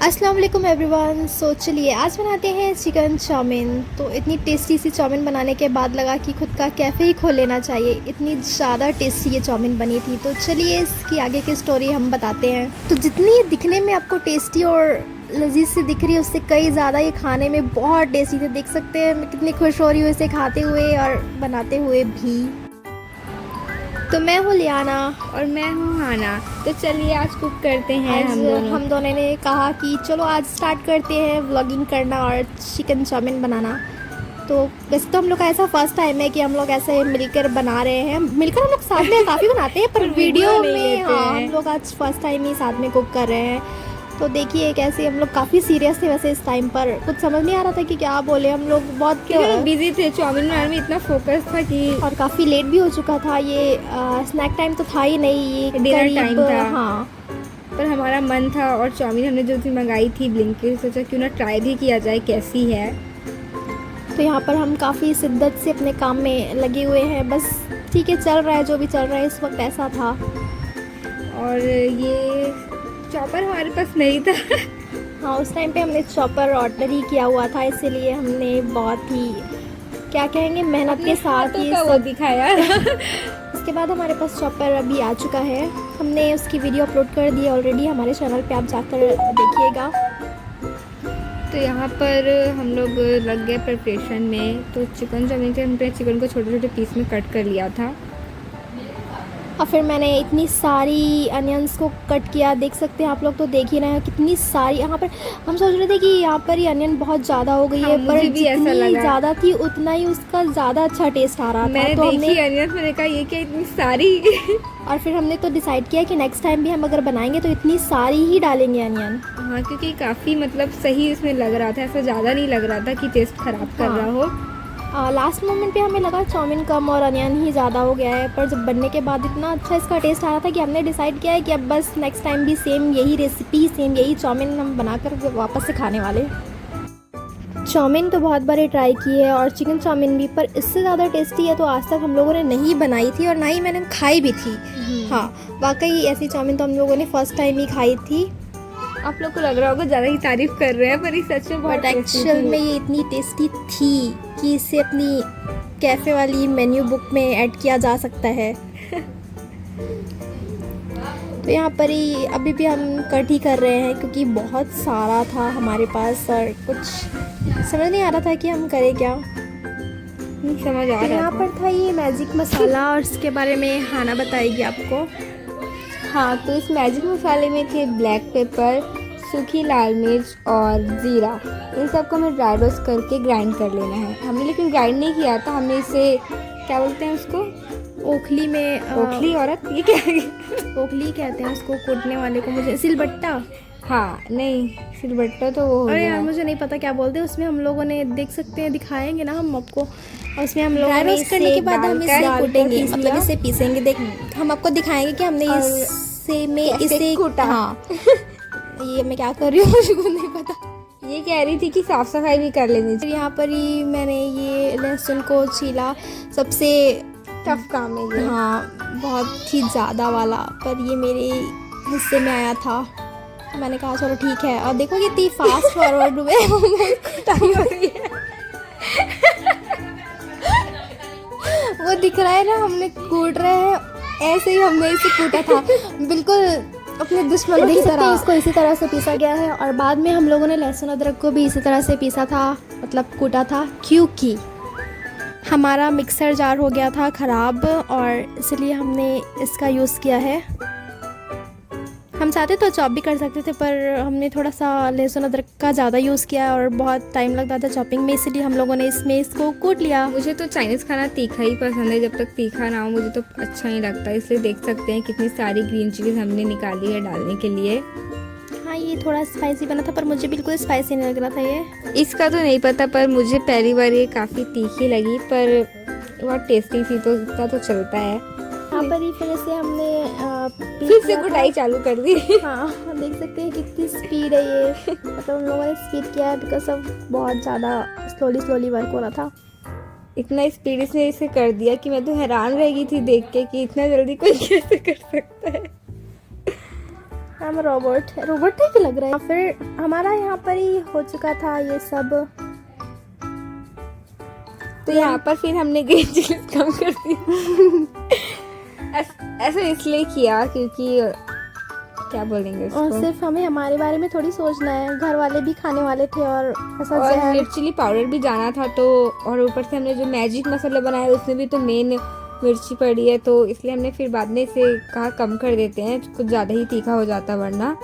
अस्सलाम वालेकुम एवरीवन। चलिए आज बनाते हैं चिकन चाउमीन। तो इतनी टेस्टी सी चाउमीन बनाने के बाद लगा कि खुद का कैफ़े ही खोल लेना चाहिए, इतनी ज़्यादा टेस्टी ये चाउमीन बनी थी। तो चलिए इसकी आगे की स्टोरी हम बताते हैं। तो जितनी ये दिखने में आपको टेस्टी और लजीज से दिख रही है, उससे कई ज़्यादा ये खाने में बहुत टेस्टी थे। देख सकते हैं मैं कितनी खुश हो रही हूँ इसे खाते हुए और बनाते हुए भी। तो मैं हूँ लियाना और मैं हूँ हाना। तो चलिए आज कुक करते हैं हम दोनों ने कहा कि चलो आज स्टार्ट करते हैं व्लॉगिंग करना और चिकन चाउमीन बनाना। तो वैसे तो हम लोग का ऐसा फर्स्ट टाइम है कि हम लोग ऐसे मिलकर बना रहे हैं। मिलकर हम लोग साथ में काफ़ी बनाते हैं पर वीडियो में हम लोग आज फर्स्ट टाइम ही साथ में कुक कर रहे हैं। तो देखिए कैसे हम लोग काफ़ी सीरियस थे वैसे इस टाइम पर, कुछ समझ नहीं आ रहा था कि क्या बोले। हम लोग बहुत बिजी थे, चाउमीन बनाने में इतना फोकस था कि और काफ़ी लेट भी हो चुका था। ये स्नैक टाइम तो था ही नहीं, ये डिनर टाइम था। हाँ, पर हमारा मन था और चाउमीन हमने जो दिन मंगाई थी ब्लिंकिट, सोचा क्यों ना ट्राई भी किया जाए कैसी है। तो यहाँ पर हम काफ़ी शिद्दत से अपने काम में लगे हुए हैं। बस ठीक है, चल रहा है जो भी चल रहा है इस वक्त, ऐसा था। और ये चॉपर हमारे पास नहीं था हाँ, उस टाइम पे हमने चॉपर ऑर्डर ही किया हुआ था, इसीलिए हमने बहुत ही क्या कहेंगे मेहनत के साथ ही सब दिखाया इसके बाद हमारे पास चॉपर अभी आ चुका है। हमने उसकी वीडियो अपलोड कर दी ऑलरेडी हमारे चैनल पे, आप जाकर देखिएगा। तो यहाँ पर हम लोग लग गए प्रिपरेशन में। तो चिकन चाउमीन के हमने चिकन को छोटे छोटे पीस में कट कर लिया था और फिर मैंने इतनी सारी अनियंस को कट किया। देख सकते हैं आप लोग, तो देख ही रहे हैं कितनी सारी। यहाँ पर हम सोच रहे थे कि यहाँ पर ये अनियन बहुत ज़्यादा हो गई है, पर जितनी ज़्यादा थी उतना ही उसका ज़्यादा अच्छा टेस्ट आ रहा था। तो हमने अनियन मैंने कहा ये क्या इतनी सारी और फिर हमने तो डिसाइड किया कि नेक्स्ट टाइम भी हम अगर बनाएंगे तो इतनी सारी ही डालेंगे अनियन। हाँ, क्योंकि काफ़ी मतलब सही इसमें लग रहा था, ऐसा ज़्यादा नहीं लग रहा था कि टेस्ट ख़राब कर रहा हो। लास्ट मोमेंट पे हमें लगा चाउमीन कम और अनियन ही ज़्यादा हो गया है, पर जब बनने के बाद इतना अच्छा इसका टेस्ट आ रहा था कि हमने डिसाइड किया है कि अब बस नेक्स्ट टाइम भी सेम यही रेसिपी, सेम यही चाउमीन हम बनाकर वापस से खाने वाले। चाउमीन तो बहुत बार ट्राई की है और चिकन चाउमीन भी, पर इससे ज़्यादा टेस्टी है तो आज तक हम लोगों ने नहीं बनाई थी और ना ही मैंने खाई भी थी। हाँ, वाकई ऐसी चाउमीन तो हम लोगों ने फर्स्ट टाइम ही खाई थी। आप लोग को लग रहा होगा ज़्यादा ही तारीफ कर रहे हैं, पर इस सच में बहुत एक्चुअल में ये इतनी टेस्टी थी कि इसे अपनी कैफ़े वाली मेन्यू बुक में ऐड किया जा सकता है। तो यहाँ पर ही अभी भी हम कट ही कर रहे हैं क्योंकि बहुत सारा था हमारे पास और कुछ समझ नहीं आ रहा था कि हम करें क्या। नहीं समझ आ रहा था। यहाँ पर था ये मैजिक मसाला और इसके बारे में हाना बताएगी आपको। हाँ, तो इस मैजिक मसाले में थे ब्लैक पेपर, सूखी लाल मिर्च और ज़ीरा। इन सबको हमें ड्राई रोस्ट करके ग्राइंड कर लेना है। हमने लेकिन ग्राइंड नहीं किया था, हमने इसे क्या बोलते हैं उसको, ओखली में ओखली औरत ये क्या है? ओखली कहते हैं उसको कूटने वाले को। मुझे सिलबट्टा, हाँ नहीं सिलबट्टा तो वो। अरे यार मुझे नहीं पता क्या बोलते हैं। उसमें हम लोगों ने देख सकते हैं, दिखाएंगे ना हम आपको। और उसमें हम लोग रोस्ट करने के बाद हम इसे कूटेंगे, मतलब इसे पीसेंगे। देख हम आपको दिखाएंगे कि हमने इसे कूटा। हाँ ये मैं क्या कर रही हूँ मुझे नहीं पता। ये कह रही थी कि साफ सफाई भी कर लेनी चाहिए। यहाँ पर ही मैंने ये लहसुन को छीला, सबसे टफ काम है ये। हाँ, बहुत ही ज़्यादा वाला, पर ये मेरे हिस्से में आया था। मैंने कहा चलो ठीक है। और देखो कितनी फास्ट फॉरवर्ड हुए वो दिख रहा है ना, हमने कूट रहे हैं, ऐसे ही हमने इसे कूटा था बिल्कुल अपने दुश्मनों की तरह। इसको इसी तरह से पीसा गया है और बाद में हम लोगों ने लहसुन अदरक को भी इसी तरह से पीसा था, मतलब कूटा था, क्योंकि हमारा मिक्सर जार हो गया था ख़राब और इसलिए हमने इसका यूज़ किया है। हम चाहते तो चॉप भी कर सकते थे, पर हमने थोड़ा सा लहसुन अदरक का ज़्यादा यूज़ किया और बहुत टाइम लगता था चॉपिंग में, इसलिए हम लोगों ने इसमें इसको कूट लिया। मुझे तो चाइनीज़ खाना तीखा ही पसंद है, जब तक तीखा ना हो मुझे तो अच्छा नहीं लगता। इसलिए देख सकते हैं कितनी सारी ग्रीन चिलीज हमने निकाली है डालने के लिए। हाँ, ये थोड़ा स्पाइसी बना था पर मुझे बिल्कुल स्पाइसी नहीं लग रहा था ये। इसका तो नहीं पता, पर मुझे पहली बार ये काफ़ी तीखी लगी, पर बहुत टेस्टी थी, तो इतना तो चलता है। यहाँ पर ही फिर से हमने फिर से कुटाई चालू कर दी। हाँ, देख सकते हैं कितनी स्पीड है ये, मतलब उन लोगों ने स्पीड किया है बिकॉज ऑफ बहुत ज़्यादा स्लोली वर्क हो रहा था। इतना स्पीड से इसे कर दिया कि मैं तो हैरान रह गई थी देख के कि इतना जल्दी कोई कैसे कर सकता है। हम रोबोट टाइप लग रहा है। फिर हमारा यहाँ पर ही हो चुका था ये सब। तो यहाँ पर फिर हमने ग्रीन चिली कम कर दी। ऐसा इसलिए किया क्योंकि क्या बोलेंगे उसको, और सिर्फ हमें हमारे बारे में थोड़ी सोचना है, घर वाले भी खाने वाले थे और ऐसा और जहर। रेड चिली पाउडर भी जाना था तो, और ऊपर से हमने जो मैजिक मसाला बनाया उसमें भी तो मेन मिर्ची पड़ी है, तो इसलिए हमने फिर बाद में इसे कहा कम कर देते हैं, कुछ ज़्यादा ही तीखा हो जाता वरना।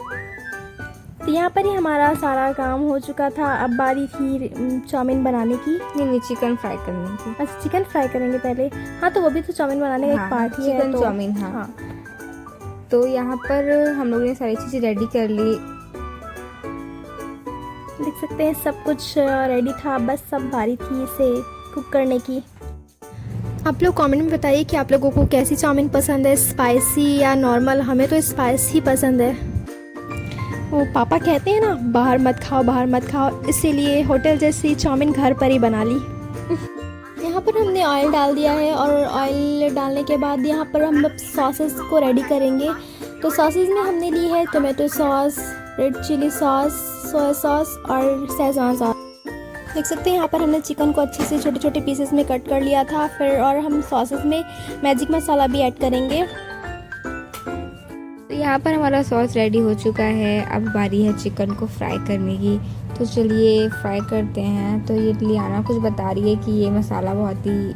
तो यहाँ पर ही हमारा सारा काम हो चुका था। अब बारी थी चाउमीन बनाने की। नहीं, चिकन फ्राई करने की। अच्छा, चिकन फ्राई करेंगे पहले। हाँ, तो वो भी तो चाउमीन बनाने का एक पार्ट ही है। चिकन तो चाउमीन, हाँ। तो यहाँ पर हम लोगों ने सारी चीज़ें रेडी कर ली। देख सकते हैं सब कुछ रेडी था, बस सब बारी थी इसे कुक करने की। आप लोग कमेंट में बताइए कि आप लोगों को कैसी चाउमीन पसंद है, स्पाइसी या नॉर्मल। हमें तो स्पाइसी पसंद है। वो पापा कहते हैं ना, बाहर मत खाओ, इसीलिए होटल जैसी चाउमीन घर पर ही बना ली। यहाँ पर हमने ऑयल डाल दिया है और ऑयल डालने के बाद यहाँ पर हम अब सॉसेस को रेडी करेंगे। तो सॉसेस में हमने ली है tomato sauce, red chilli sauce, soya sauce और शेजवान सॉस। देख सकते हैं यहाँ पर हमने चिकन को अच्छे से छोटे छोटे पीसेस में कट कर लिया था। फिर और हम सॉसेस में मैजिक मसाला भी ऐड करेंगे। तो यहाँ पर हमारा सॉस रेडी हो चुका है। अब बारी है चिकन को फ्राई करने की, तो चलिए फ्राई करते हैं। तो ये लियाना कुछ बता रही है कि ये मसाला बहुत ही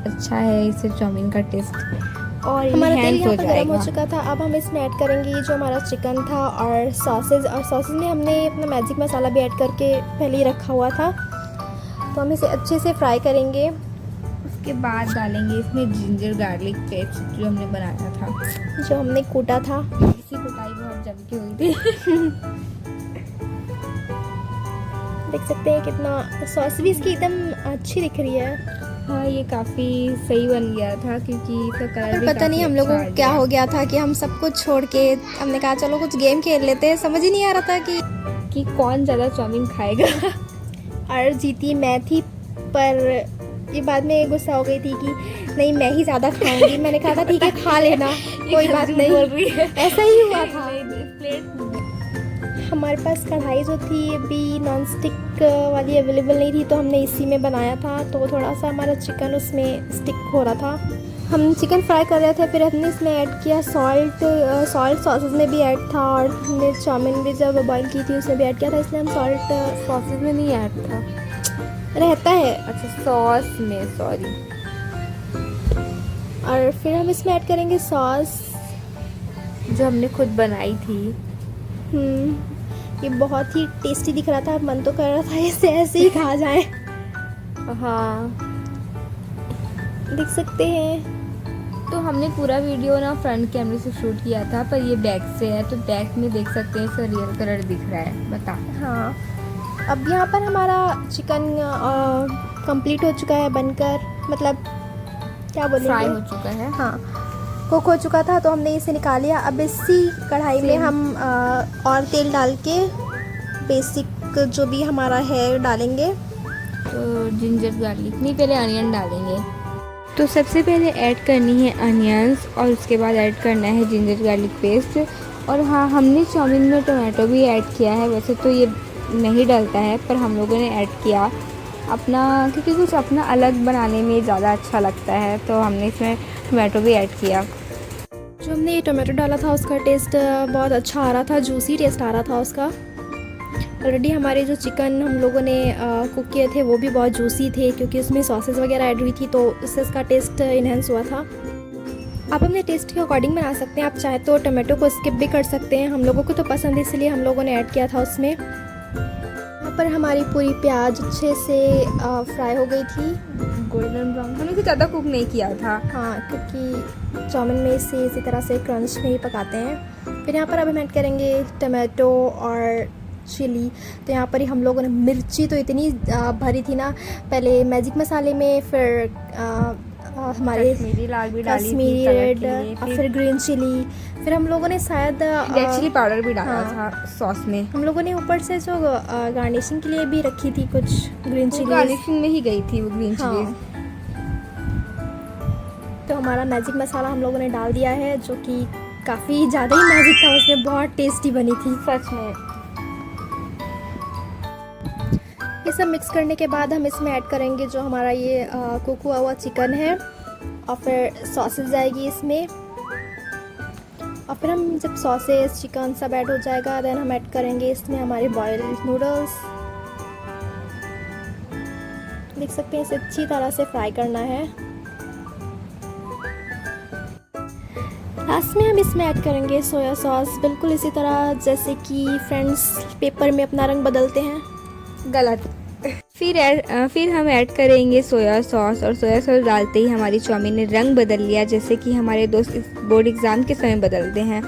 अच्छा है, इससे चाउमीन का टेस्ट और हमारा तेल यहाँ पर गर्म हो चुका था। अब हम इसमें ऐड करेंगे जो हमारा चिकन था और सॉसेज में हमने अपना मैजिक मसाला भी ऐड करके पहले ही रखा हुआ था। तो हम इसे अच्छे से फ्राई करेंगे। उसके बाद डालेंगे इसमें जिंजर गार्लिक पेस्ट जो हमने बनाया था, जो हमने कूटा था। इसी कुटाई बहुत जम के हुई थी। देख सकते हैं कितना सॉस भी इसकी एकदम अच्छी दिख रही है। हाँ, ये काफ़ी सही बन गया था क्योंकि इसका कलर भी पता नहीं हम लोगों को क्या हो गया था कि हम सब कुछ छोड़ के हमने कहा चलो कुछ गेम खेल लेते हैं। समझ ही नहीं आ रहा था कि कौन ज़्यादा चाउमीन खाएगा। और जीती मैं थी, पर ये बाद में गुस्सा हो गई थी कि नहीं मैं ही ज़्यादा खाऊंगी। मैंने कहा था ठीक है खा लेना, कोई बात नहीं। ऐसा ही हुआ था। हमारे पास कढ़ाई जो थी ये भी नॉन स्टिक वाली अवेलेबल नहीं थी, तो हमने इसी में बनाया था। तो थोड़ा सा हमारा चिकन उसमें स्टिक हो रहा था। हम चिकन फ्राई कर रहे थे, फिर हमने इसमें ऐड किया सॉल्ट सॉसेज में भी ऐड था, और हमने चाउमीन भी जब बॉईल की थी उसमें भी ऐड किया था, इसलिए हम सॉल्ट सॉसेज में नहीं ऐड था, रहता है। अच्छा सॉस में, सॉरी। और फिर हम इसमें ऐड करेंगे सॉस जो हमने खुद बनाई थी। ये बहुत ही टेस्टी दिख रहा था, मन तो कर रहा था इसे ऐसे ही खा जाए। हाँ, देख सकते हैं। तो हमने पूरा वीडियो ना फ्रंट कैमरे से शूट किया था, पर ये बैक से है, तो बैक में देख सकते हैं इसका रियल कलर दिख रहा है। बता। हाँ, अब यहाँ पर हमारा चिकन कंप्लीट हो चुका है बनकर, मतलब क्या बोलेंगे, फ्राई हो चुका है। हाँ, कुक हो चुका था, तो हमने इसे निकाल लिया। अब इसी कढ़ाई में हम और तेल डाल के बेसिक जो भी हमारा है डालेंगे। तो जिंजर गार्लिक नहीं, पहले अनियन डालेंगे। तो सबसे पहले ऐड करनी है अनियंस और उसके बाद ऐड करना है जिंजर गार्लिक पेस्ट। और हाँ, हमने चाउमीन में टोमेटो भी ऐड किया है, वैसे तो ये नहीं डलता है, पर हम लोगों ने ऐड किया अपना, क्योंकि कुछ अपना अलग बनाने में ज़्यादा अच्छा लगता है, तो हमने इसमें टोमेटो भी ऐड किया। जो हमने ये टोमेटो डाला था उसका टेस्ट बहुत अच्छा आ रहा था, जूसी टेस्ट आ रहा था उसका। ऑलरेडी हमारे जो चिकन हम लोगों ने कुक किए थे वो भी बहुत जूसी थे, क्योंकि उसमें सॉसेस वगैरह ऐड हुई थी, तो इससे इसका टेस्ट इन्हेंस हुआ था। आप अपने टेस्ट के अकॉर्डिंग बना सकते हैं, आप चाहे तो टोमेटो को स्किप भी कर सकते हैं। हम लोगों को तो पसंद है इसलिए हम लोगों ने ऐड किया था उसमें। यहाँ पर हमारी पूरी प्याज अच्छे से फ्राई हो गई थी, गोल्डन ब्राउन। हमने तो ज़्यादा कुक नहीं किया था। हाँ, क्योंकि चाउमीन में इसे इसी तरह से क्रंच में ही पकाते हैं। फिर यहाँ पर अब हम ऐड करेंगे टमाटो और चिली। तो यहाँ पर ही हम लोगों ने मिर्ची तो इतनी भरी थी ना, पहले मैजिक मसाले में, फिर हमारे कश्मीरी लाल भी डाली थी, कश्मीरी रेड, फिर ग्रीन चिली, फिर हम लोगों ने शायद रेड चिली पाउडर भी डाला हाँ, था सॉस में। हम लोगों ने ऊपर से जो गार्निशिंग के लिए भी रखी थी कुछ ग्रीन चिली, गार्निशिंग में ही गई थी वो ग्रीन हाँ। चिली। तो हमारा मैजिक मसाला हम लोगों ने डाल दिया है, जो कि काफ़ी ज़्यादा ही मैजिक था उसमें, बहुत टेस्टी बनी थी सच में। ये सब मिक्स करने के बाद हम इसमें ऐड करेंगे जो हमारा ये कुक हुआ हुआ चिकन है, और फिर सॉसेज जाएगी इसमें, और फिर हम जब सॉसेज चिकन सब ऐड हो जाएगा देन हम ऐड करेंगे इसमें हमारे बॉइल्ड नूडल्स। देख सकते हैं इसे अच्छी तरह से फ्राई करना है। लास्ट में हम इसमें ऐड करेंगे सोया सॉस, बिल्कुल इसी तरह जैसे कि फ्रेंड्स पेपर में अपना रंग बदलते हैं। गलत। फिर हम ऐड करेंगे सोया सॉस, और सोया सॉस डालते ही हमारी चाउमीन ने रंग बदल लिया, जैसे कि हमारे दोस्त इस बोर्ड एग्ज़ाम के समय बदलते हैं।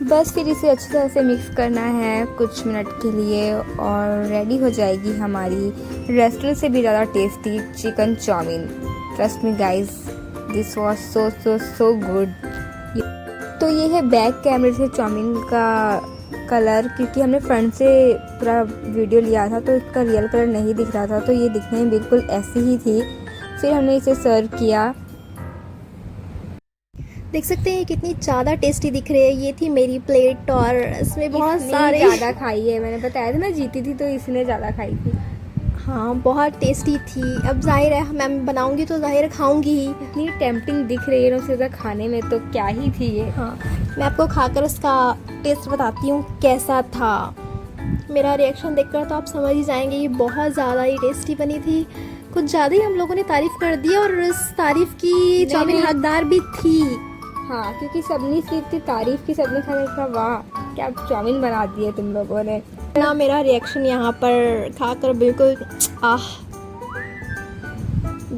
बस फिर इसे अच्छी तरह से मिक्स करना है कुछ मिनट के लिए, और रेडी हो जाएगी हमारी रेस्टोरेंट से भी ज़्यादा tasty chicken chow mein. Trust me guys, this was so so so good. तो ये है बैक कैमरे से चाउमीन का कलर, क्योंकि हमने फ्रंट से पूरा वीडियो लिया था तो इसका रियल कलर नहीं दिख रहा था, तो ये दिखने में बिल्कुल ऐसी ही थी। फिर हमने इसे सर्व किया। देख सकते हैं कितनी ज़्यादा टेस्टी दिख रही है। ये थी मेरी प्लेट और इसमें बहुत सारे ज़्यादा खाई है, मैंने बताया था मैं जीती थी तो इसने ज़्यादा खाई थी। हाँ बहुत टेस्टी थी। अब जाहिर है मैं बनाऊंगी तो जाहिर खाऊंगी ही। इतनी टेम्पटिंग दिख रही है उसे खाने में, तो क्या ही थी ये। हाँ मैं आपको खाकर उसका टेस्ट बताती हूँ कैसा था। मेरा रिएक्शन देखकर तो आप समझ ही जाएंगे ये बहुत ज़्यादा ही टेस्टी बनी थी। कुछ ज़्यादा ही हम लोगों ने तारीफ़ कर दी और इस तारीफ़ की चाउमीन हकदार भी थी। हाँ, क्योंकि सबने सिर्फ तारीफ़ की, सबने खाने वाह क्या चाउमीन बना दी है तुम लोगों ने। ना मेरा रिएक्शन यहाँ पर खाकर बिल्कुल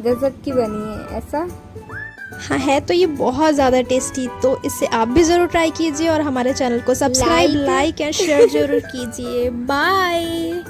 गजब की बनी है ऐसा। हाँ है तो ये बहुत ज़्यादा टेस्टी, तो इसे आप भी ज़रूर ट्राई कीजिए और हमारे चैनल को सब्सक्राइब लाइक एंड शेयर ज़रूर कीजिए। बाय।